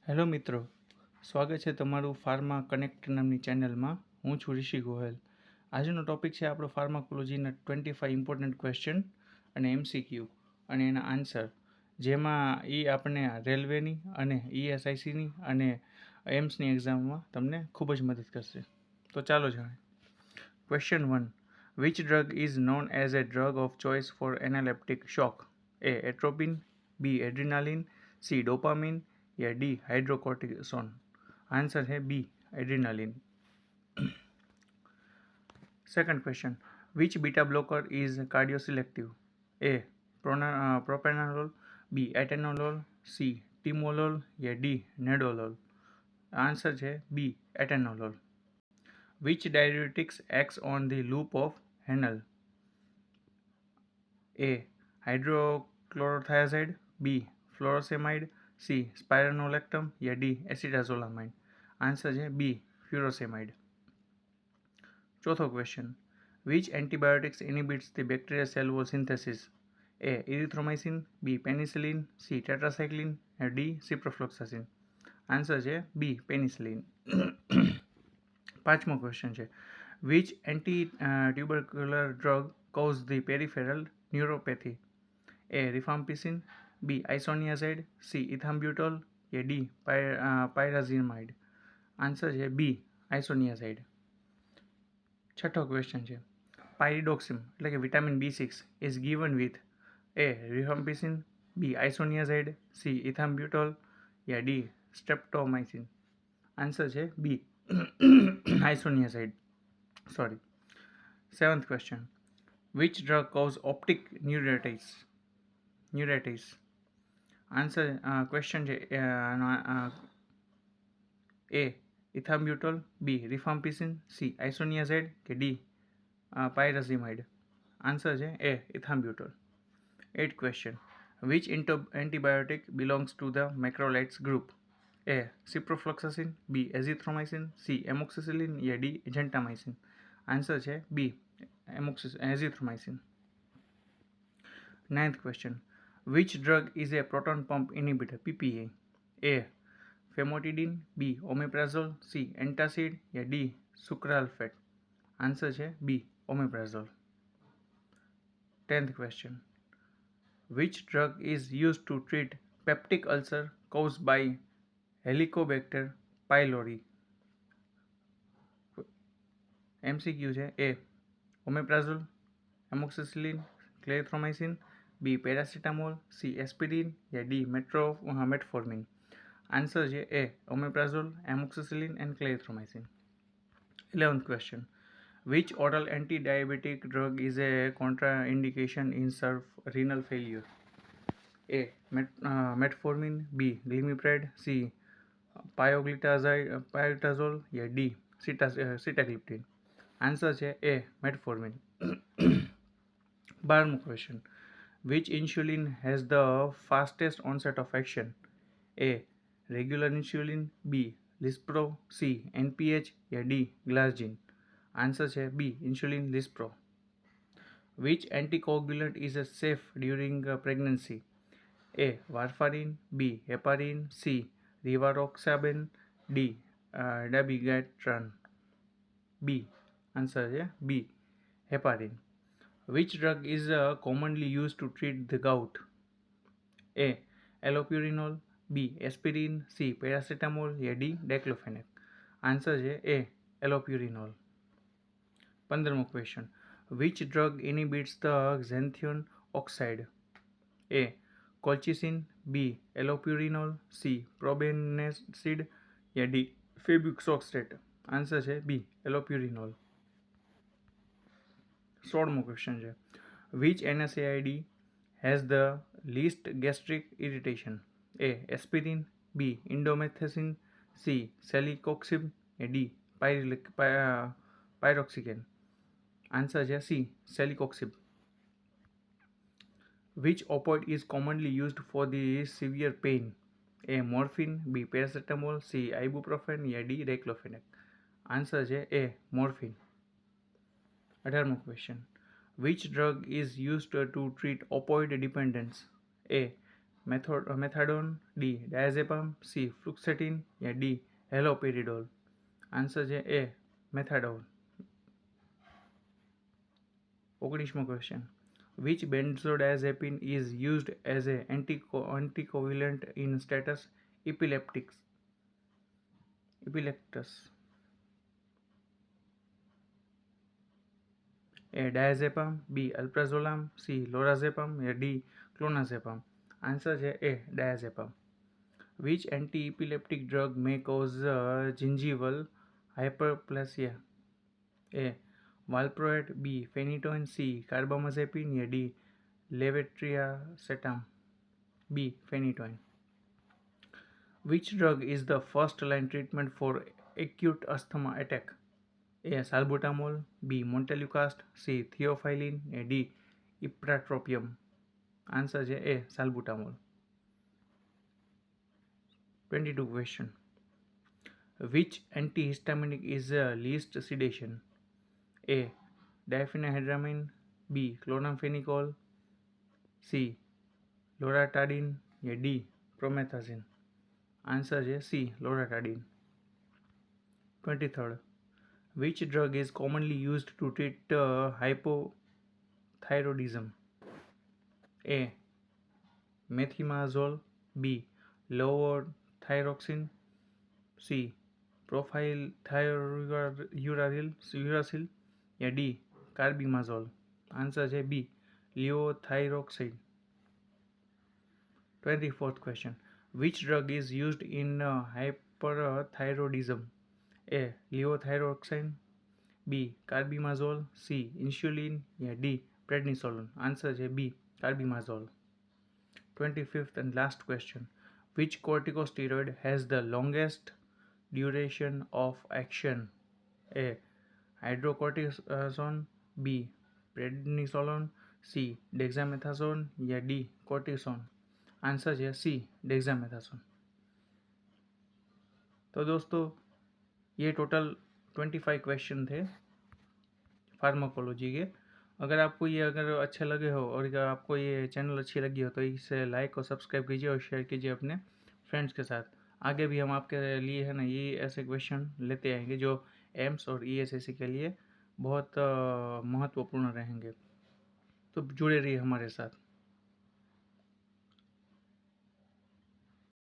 Hello મિત્રો, સ્વાગત છે તમારું ફાર્મા કનેક્ટ નામની ચેનલમાં. હું છું ઋષિ ગોહેલ. આજનો ટોપિક છે આપણો ફાર્માકોલોજીના 25 ઇમ્પોર્ટન્ટ ક્વેશ્ચન અને MCQ અને એના આન્સર, જેમાં એ આપણને રેલવેની અને ESICની અને એમ્સની એક્ઝામમાં તમને ખૂબ જ મદદ કરશે. તો ચાલો જાણે. Question 1. Which drug is known as a drug of choice for analeptic shock? A. Atropine, B. Adrenaline, C. Dopamine या D. हाइड्रोकोर्टिसोन. आंसर है B. Adrenaline. Second question. Which beta blocker is cardioselective? A. Propranolol, B. Atenolol, C. Timolol या D. Nadolol. Answer है B. Atenolol. Which diuretics acts on the loop of Henle? A. Hydrochlorothiazide, B. Furosemide, C. Spironolactone या D. Acetazolamide. Answer है B. Furosemide. चौथो question. Which antibiotics inhibits the bacterial cell wall synthesis? A. Erythromycin, B. Penicillin, C. Tetracycline या D. Ciprofloxacin. Answer है B. Penicillin. पांचमो question है. Which anti tubercular drug cause the peripheral neuropathy? A. Rifampicin, B. Isoniazid, C. Ethambutol या D. Pyrazinamide. Answer है B. Isoniazid. छठो question है. Pyridoxine એટલે કે vitamin B6 is given with A. Rifampicin, B. Isoniazid, C. Ethambutol या D. Streptomycin. Answer છે B. Isoniazid. Sorry. Seventh question. Which drug cause optic neuritis? Answer question છે A. Ethambutol, B. Rifampicin, C. Isoniazid કે D. Pyrazinamide. Answer છે A. Ethambutol. 8th question. Which antibiotic belongs to the macrolides group? A. Ciprofloxacin, B. Azithromycin, C. Amoxicillin या D. Gentamicin. Answer है B. Azithromycin. 9th question. Which drug is a proton pump inhibitor? PPA. A. Famotidine, B. Omeprazole, C. Antacid या D. Sucralfate. Answer है B. Omeprazole. 10th question. Which drug is used to treat peptic ulcer caused by Helicobacter pylori? MCQ है. A. Omeprazole, amoxicillin, clarithromycin, B. Paracetamol, C. Aspirin या D. metformin. Answer है A. Omeprazole, amoxicillin and clarithromycin. 11th question. Which oral anti-diabetic drug is a contraindication in renal failure? A. Metformin, B. Glimepiride, C. Pioglitazole या D. sitagliptin. Answer है A. Metformin. 12th question. Which insulin has the fastest onset of action? A. Regular insulin, B. Lispro, C. NPH या D. Glargine. Answer है B. Insulin Lispro. Which anticoagulant is safe during pregnancy? A. Warfarin, B. Heparin, C. Rivaroxaban, D. Dabigatran. B. Answer है B. Heparin. Which drug is commonly used to treat the gout? A. Allopurinol, B. Aspirin, C. Paracetamol या D. Diclofenac. Answer है A. Allopurinol. 15th question. Which drug inhibits the xanthion oxide? A. Colchicine, B. Allopurinol, C. Probenecid या D. Febuxostate. Answer है B. Allopurinol. 16th question है. Which NSAID has the least gastric irritation? A. Aspirin, B. Indomethacin, C. Celecoxib या D. Pyroxicam. Answer है C. Celecoxib. Which opioid is commonly used for the severe pain? A. Morphine, B. Paracetamol, C. Ibuprofen या D. Diclofenac. Answer है A. Morphine. 18th question. Which drug is used to treat opioid dependence? A. Methadone, D diazepam, C fluoxetine या D haloperidol. Answer છે A methadone. 19મો question. Which benzodiazepine is used as a anticoagulant in status epilepticus? A. Diazepam, B. Alprazolam, C. Lorazepam या D. Clonazepam. Answer છે A. Diazepam. Which anti-epileptic drug may cause gingival hyperplasia? A. Valproate, B. Phenytoin, C. Carbamazepine या D. Levetiracetam. B. Phenytoin. Which drug is the first line treatment for acute asthma attack? A. Salbutamol, B. Montelukast, C. Theophylline या D. Ipratropium. Answer છે A. Salbutamol. 22 question. Which antihistaminic is least sedation? A. Diphenhydramine, B. Chlorpheniramine, C. Loratadine या D. Promethazine. Answer છે C. Loratadine. 23rd. Which drug is commonly used to treat hypothyroidism? A. Methimazole, B. Levothyroxine, C. Propylthiouracil या D. Carbimazole. Answer છે B. Levothyroxine. 24th question. Which drug is used in hyperthyroidism? A. Levothyroxine, B. Carbimazole, C. Insulin या D. Prednisolone. Answer છે B. Carbimazole. 25th and last question. Which corticosteroid has the longest duration of action? A. Hydrocortisone, B. Prednisolone, C. Dexamethasone या D. Cortisone. Answer है C. Dexamethasone. तो दोस्तों ये total 25 question थे pharmacology के. अगर अच्छे लगे हो और अगर आपको ये चैनल अच्छी लगी हो तो इसे लाइक और सब्सक्राइब कीजिए और शेयर कीजिए अपने फ्रेंड्स के साथ. आगे भी हम आपके लिए है ना ये ऐसे क्वेश्चन लेते आएंगे जो एम्स और ESSC के लिए बहुत महत्वपूर्ण रहेंगे. तो जुड़े रहिए हमारे साथ.